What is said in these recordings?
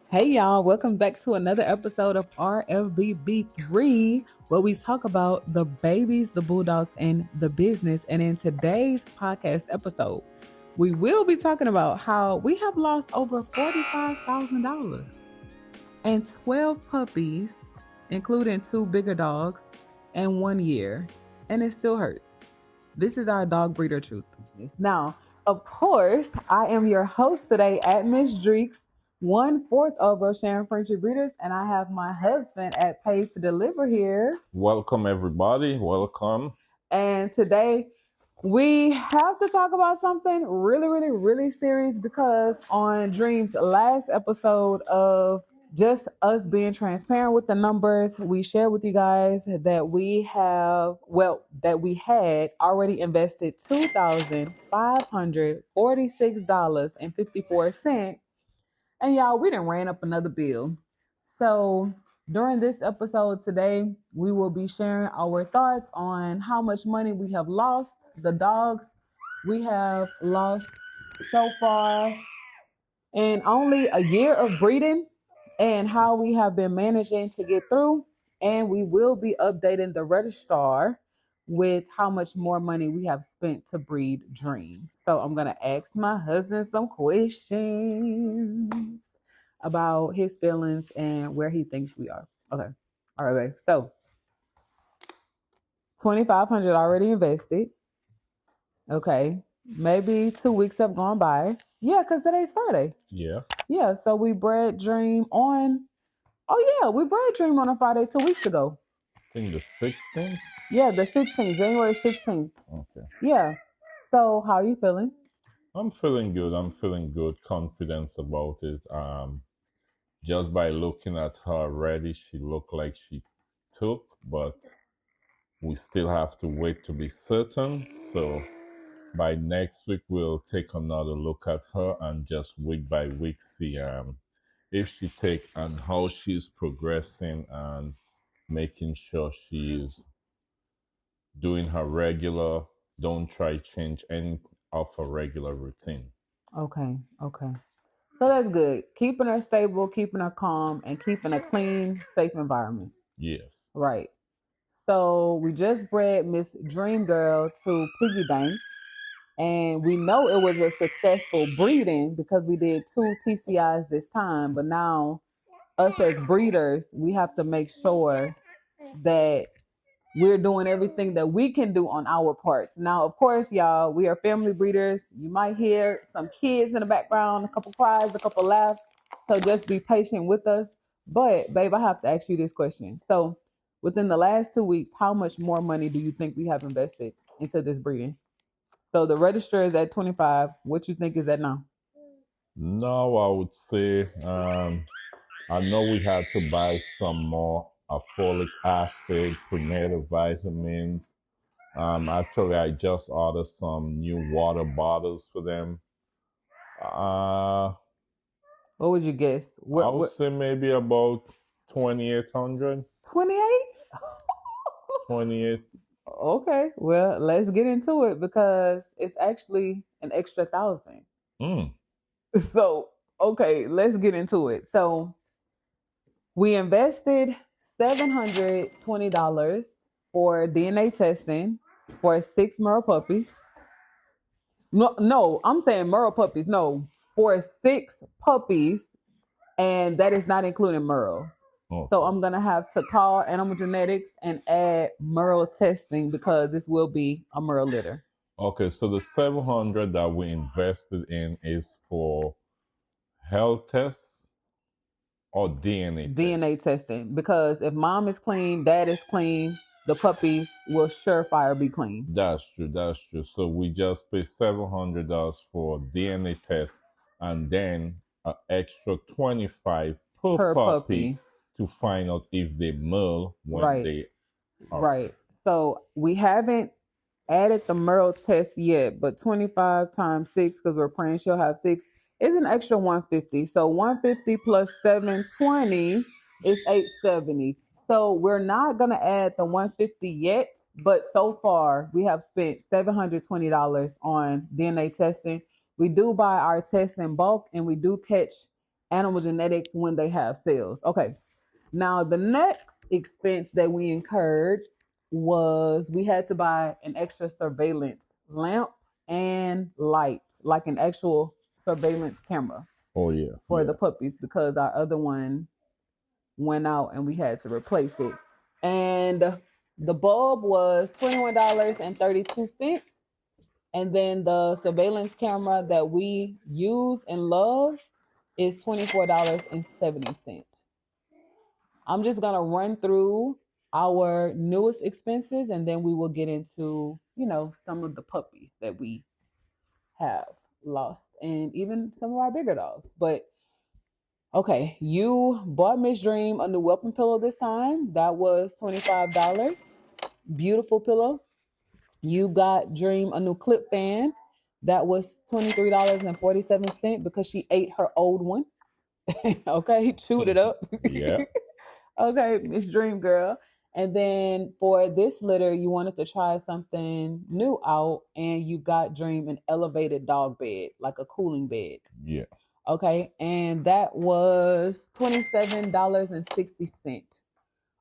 Hey y'all, welcome back to another episode of RFB B3, where we talk about the babies, the Bulldogs, and the business. And in today's podcast episode, we will be talking about how we have lost over $45,000 and 12 puppies, including 2 bigger dogs, in 1 year. And it still hurts. This is our dog breeder truth. Now, of course, I am your host today at Miss Dreeks, 1/4 of Rosharon Frenchie Breeders, and I have my husband at Paid to Deliver here. Welcome, everybody. Welcome. And today we have to talk about something really serious because on Dream's last episode of just us being transparent with the numbers, we shared with you guys that we had already invested $2,546.54. And y'all, we done ran up another bill. So during this episode today, we will be sharing our thoughts on how much money we have lost, the dogs we have lost so far in only a year of breeding, and how we have been managing to get through. And we will be updating the registrar with how much more money we have spent to breed Dream. So I'm going to ask my husband some questions about his feelings and where he thinks we are. Okay. All right, babe. So 2,500 already invested. Okay. Maybe 2 weeks have gone by. Yeah, because today's Friday. Yeah. Yeah, so we bred Dream on. Oh yeah, we bred Dream on a Friday 2 weeks ago. I think the 16th. Yeah, the 16th, January 16th. Okay. Yeah. So how are you feeling? I'm feeling good. Confidence about it. Just by looking at her already, she looked like she took, but we still have to wait to be certain. So by next week, we'll take another look at her and just week by week see if she take and how she's progressing and making sure she's doing her regular. Don't try change any of her regular routine. Okay. So that's good. Keeping her stable, keeping her calm, and keeping a clean, safe environment. Yes. Right. So we just bred Miss Dream Girl to Piggy Bank. And we know it was a successful breeding because we did 2 TCIs this time. But now, us as breeders, we have to make sure that we're doing everything that we can do on our parts. Now, of course, y'all, we are family breeders. You might hear some kids in the background, a couple cries, a couple laughs. So just be patient with us. But, babe, I have to ask you this question. So, within the last 2 weeks, how much more money do you think we have invested into this breeding? So the register is at 25. What you think is that now? Now I would say I know we had to buy some more folic acid, prenatal vitamins. Actually, I just ordered some new water bottles for them. Uh, What would you guess? I would say maybe about 2,800. 28? 28. Okay, well, let's get into it because it's actually an extra 1,000. Mm. So, okay, let's get into it. So, we invested $720 for DNA testing for 6 Merle puppies. No, I'm saying Merle puppies. No, for 6 puppies, and that is not including Merle. Okay. So I'm gonna have to call Animal Genetics and add Merle testing because this will be a Merle litter. Okay, so the 700 that we invested in is for health tests or DNA DNA testing, because if mom is clean, dad is clean, the puppies will surefire be clean. That's true. So we just pay $700 for DNA test and then an extra 25 per puppy to find out if they Merle when they are. Right. So we haven't added the Merle test yet, but 25 times 6, because we're praying she'll have 6, is an extra 150. So 150 plus 720 is 870. So we're not going to add the 150 yet, but so far we have spent $720 on DNA testing. We do buy our tests in bulk, and we do catch animal genetics when they have sales. Okay. Now, the next expense that we incurred was we had to buy an extra surveillance lamp and light, like an actual surveillance camera. Oh, yeah. For the puppies, because our other one went out and we had to replace it. And the bulb was $21.32. And then the surveillance camera that we use and love is $24.70. I'm just going to run through our newest expenses and then we will get into, some of the puppies that we have lost and even some of our bigger dogs. But okay, you bought Miss Dream a new whelping pillow this time. That was $25. Beautiful pillow. You got Dream a new clip fan. That was $23.47 because she ate her old one. Okay, chewed it up. Yeah. Okay, Miss Dream girl. And then for this litter, you wanted to try something new out and you got Dream an elevated dog bed, like a cooling bed. Yeah. Okay, and that was $27.60.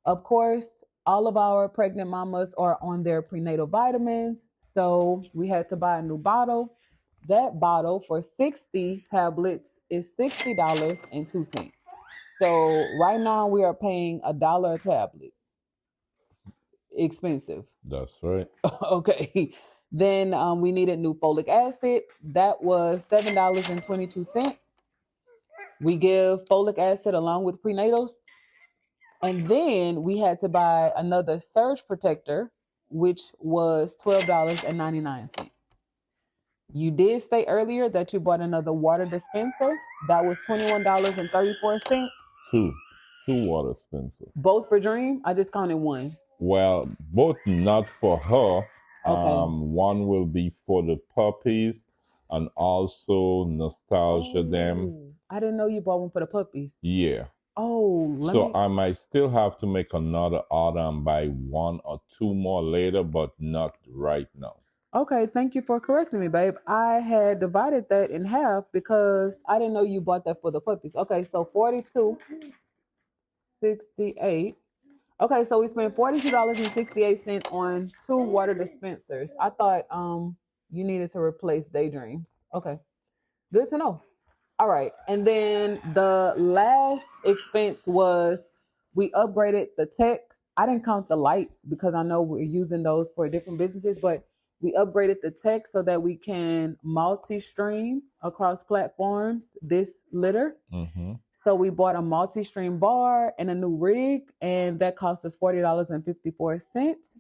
Of course, all of our pregnant mamas are on their prenatal vitamins, so we had to buy a new bottle. That bottle for 60 tablets is $60.02. So right now we are paying $1 a tablet. Expensive. That's right. Okay. Then we needed new folic acid. That was $7.22. We give folic acid along with prenatals. And then we had to buy another surge protector, which was $12.99. You did say earlier that you bought another water dispenser. That was $21.34. Two water dispensers. Both for Dream? I just counted one. Well, both not for her. Okay. One will be for the puppies and also nostalgia them. I didn't know you bought one for the puppies. Yeah. Oh, I might still have to make another order and buy one or two more later, but not right now. Okay, thank you for correcting me, babe. I had divided that in half because I didn't know you bought that for the puppies. Okay, so $42.68. Okay, so we spent $42.68 on two water dispensers. I thought you needed to replace Daydreams. Okay, good to know. All right, and then the last expense was we upgraded the tech. I didn't count the lights because I know we're using those for different businesses, but we upgraded the tech so that we can multi-stream across platforms this litter. Mm-hmm. So we bought a multi-stream bar and a new rig, and that cost us $40.54,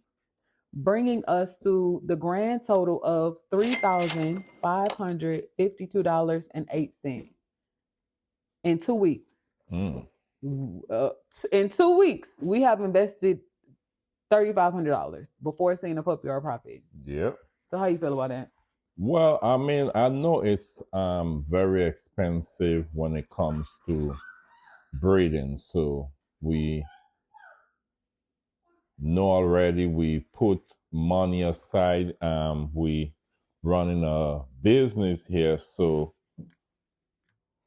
bringing us to the grand total of $3,552.08 in 2 weeks. In 2 weeks, we have invested $3,500 before seeing a puppy or a profit. Yep. So how you feel about that? Well, I mean, I know it's very expensive when it comes to breeding. So we know already we put money aside. We running a business here, so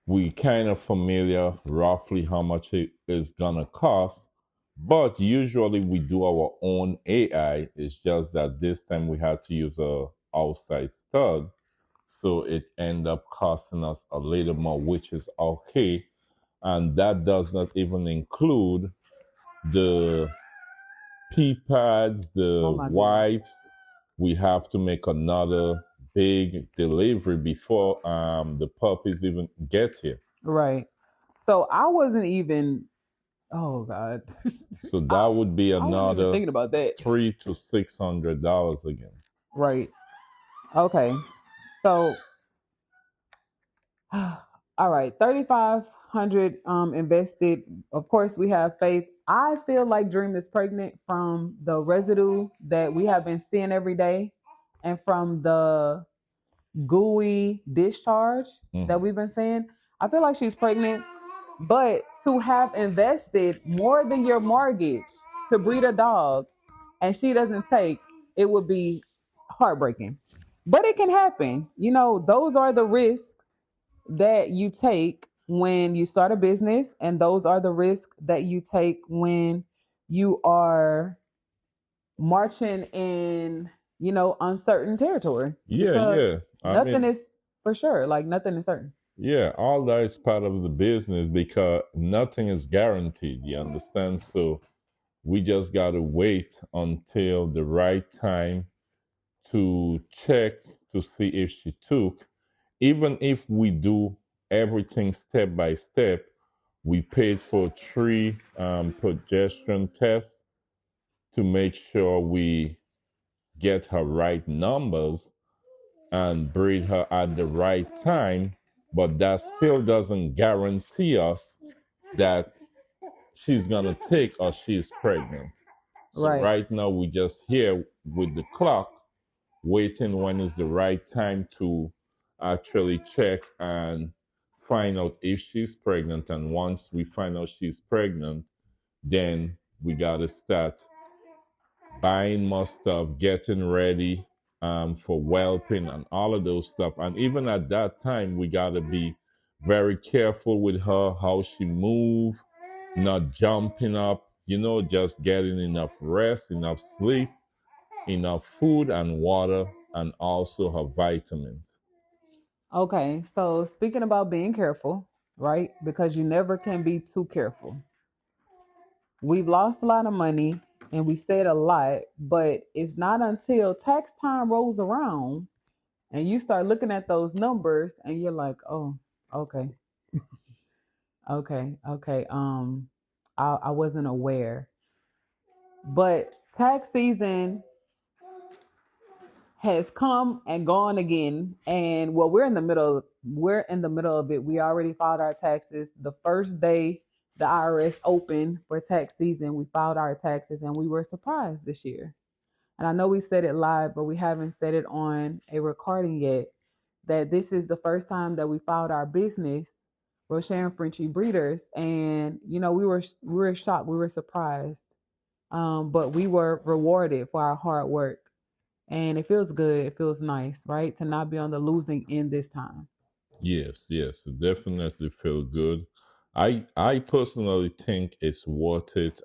we kind of familiar roughly how much it is gonna cost. But usually we do our own AI. It's just that this time we had to use a outside stud. So it ended up costing us a little more, which is okay. And that does not even include the pee pads, the wipes. We have to make another big delivery before the puppies even get here. Right. So I wasn't even. Oh God. So that would be another thinking about that. $300 to $600 again. Right. Okay. So. All right, 3,500 invested. Of course, we have faith. I feel like Dream is pregnant from the residue that we have been seeing every day, and from the gooey discharge that we've been seeing. I feel like she's pregnant, but to have invested more than your mortgage to breed a dog, and she doesn't take, it would be heartbreaking. But it can happen. Those are the risks that you take when you start a business, and those are the risks that you take when you are marching in, uncertain territory, Yeah, because yeah. I nothing mean, is for sure. Like nothing is certain. yeah, all that is part of the business because nothing is guaranteed, you understand? So we just got to wait until the right time to check to see if she took. Even if we do everything step by step, we paid for 3 progesterone tests to make sure we get her right numbers and breed her at the right time. But that still doesn't guarantee us that she's gonna take or she's pregnant. So Right. right now we just here with the clock, waiting when is the right time to actually check and find out if she's pregnant. And once we find out she's pregnant, then we gotta start buying more stuff, getting ready for whelping and all of those stuff. And even at that time, we gotta be very careful with her, how she move, not jumping up, just getting enough rest, enough sleep, enough food and water, and also her vitamins. Okay, so speaking about being careful, right? Because you never can be too careful. We've lost a lot of money and we said a lot, but it's not until tax time rolls around and you start looking at those numbers and you're like, oh, okay, okay. I wasn't aware. But tax season has come and gone again, and well, we're in the middle of it. We already filed our taxes the first day the IRS opened for tax season. We filed our taxes and we were surprised this year. And I know we said it live, but we haven't said it on a recording yet, that this is the first time that we filed our business, Rosharon Frenchie Breeders. And we were shocked, we were surprised, but we were rewarded for our hard work. And it feels good. It feels nice, right? To not be on the losing end this time. Yes, yes, it definitely feel good. I personally think it's worth it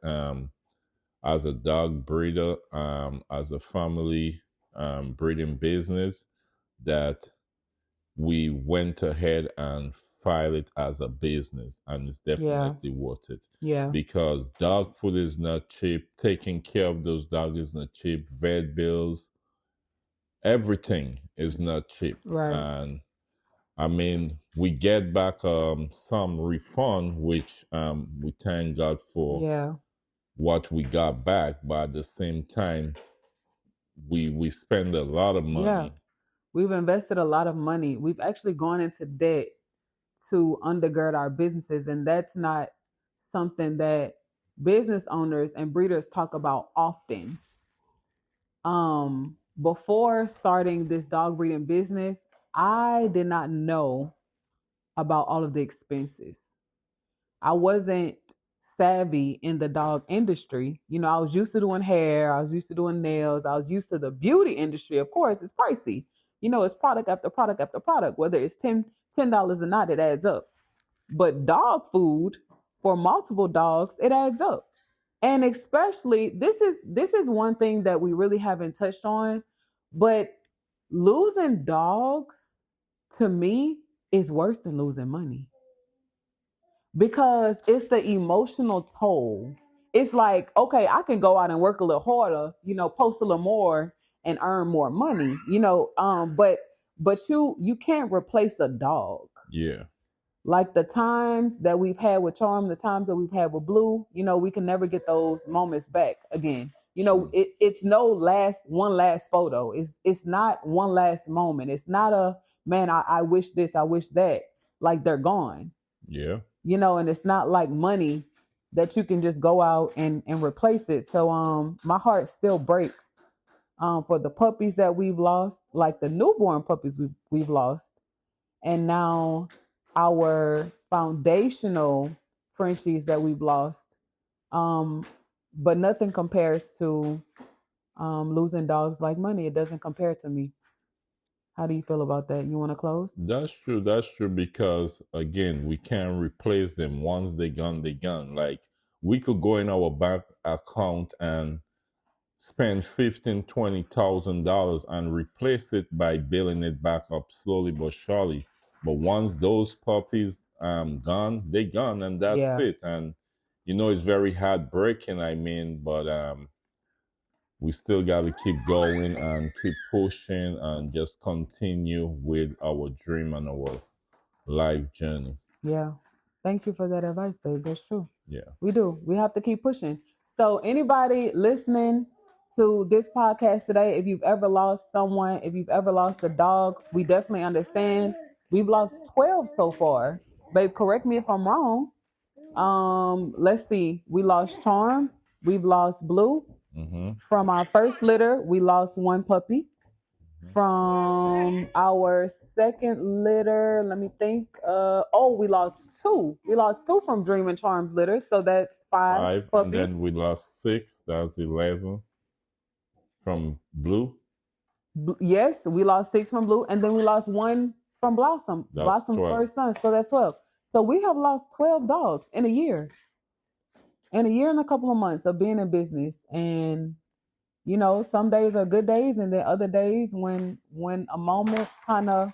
as a dog breeder, as a family breeding business, that we went ahead and filed it as a business, and it's Yeah. definitely worth it Yeah. because dog food is not cheap. Taking care of those dogs is not cheap. Vet bills, everything is not cheap, Right. and I mean, we get back some refund, which we thank God for Yeah. what we got back, but at the same time, we spend a lot of Yeah. money. We've invested a lot of money. We've actually gone into debt to undergird our businesses. And that's not something that business owners and breeders talk about often. Before starting this dog breeding business, I did not know about all of the expenses. I wasn't savvy in the dog industry. I was used to doing hair, I was used to doing nails, I was used to the beauty industry. Of course, it's pricey. It's product after product after product, whether it's $10 or not, it adds up. But dog food for multiple dogs, it adds up. And especially this is one thing that we really haven't touched on, but losing dogs to me is worse than losing money, because it's the emotional toll. It's like, okay, I can go out and work a little harder, post a little more and earn more money, but you can't replace a dog. Yeah, Like the times that we've had with Charm, the times that we've had with Blue, we can never get those moments back again. true. It's no one last photo. It's not one last moment. It's not a man, I wish this, I wish that. Like they're gone. Yeah, And it's not like money that you can just go out and replace it. So my heart still breaks for the puppies that we've lost, like the newborn puppies we've lost, and now our foundational Frenchies that we've lost. Um, but nothing compares to losing dogs like money. It doesn't compare to me. How do you feel about that? You want to close? That's true. That's true because again, we can't replace them. Once they gone, they gone. Like we could go in our bank account and spend $15,000-$20,000 and replace it by building it back up slowly but surely. But once those puppies gone, they gone, and that's Yeah. it. And it's very heartbreaking. I mean, but we still got to keep going and keep pushing and just continue with our dream and our life journey. Yeah. Thank you for that advice, babe. That's true. Yeah. We do. We have to keep pushing. So anybody listening to this podcast today, if you've ever lost someone, if you've ever lost a dog, we definitely understand. We've lost 12 so far. Babe, correct me if I'm wrong. Let's see. We lost Charm. We've lost Blue. Mm-hmm. From our first litter, we lost one puppy. From our second litter, let me think. We lost two. We lost two from Dream and Charms litter, so that's five puppies. And then we lost 6. That's 11 from Blue. Yes, we lost 6 from Blue, and then we lost one from Blossom. That's Blossom's 12. first son, so that's 12. So we have lost 12 dogs in a year. In a year and a couple of months of being in business. And some days are good days, and then other days when a moment kind of,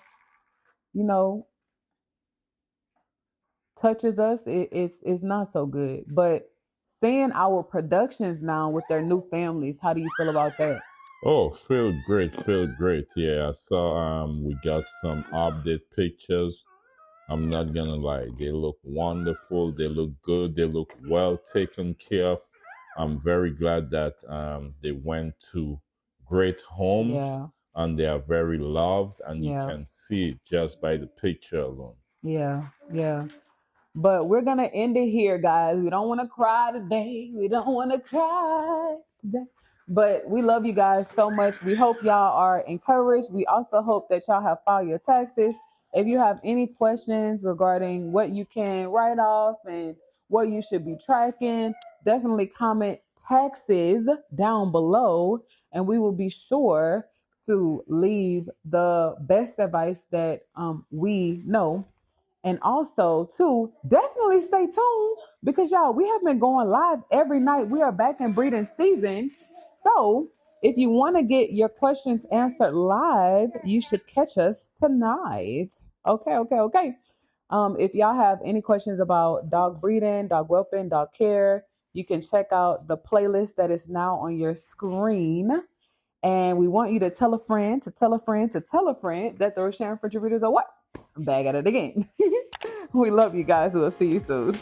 touches us, it's not so good. But seeing our productions now with their new families, how do you feel about that? Oh, feel great. Yeah, I saw we got some update pictures. I'm not gonna lie, they look wonderful, they look good, they look well taken care of. I'm very glad that they went to great homes. Yeah. And they are very loved, and you Yeah. can see it just by the picture alone. Yeah. But we're going to end it here, guys. We don't want to cry today. But we love you guys so much. We hope y'all are encouraged. We also hope that y'all have filed your taxes. If you have any questions regarding what you can write off and what you should be tracking, definitely comment taxes down below, and we will be sure to leave the best advice that we know. And also, too, definitely stay tuned because, y'all, we have been going live every night. We are back in breeding season. So if you want to get your questions answered live, you should catch us tonight. Okay. If y'all have any questions about dog breeding, dog whelping, dog care, you can check out the playlist that is now on your screen. And we want you to tell a friend, to tell a friend, to tell a friend that the Rosharon Frenchie Breeders are what? I'm back at it again. We love you guys. We'll see you soon.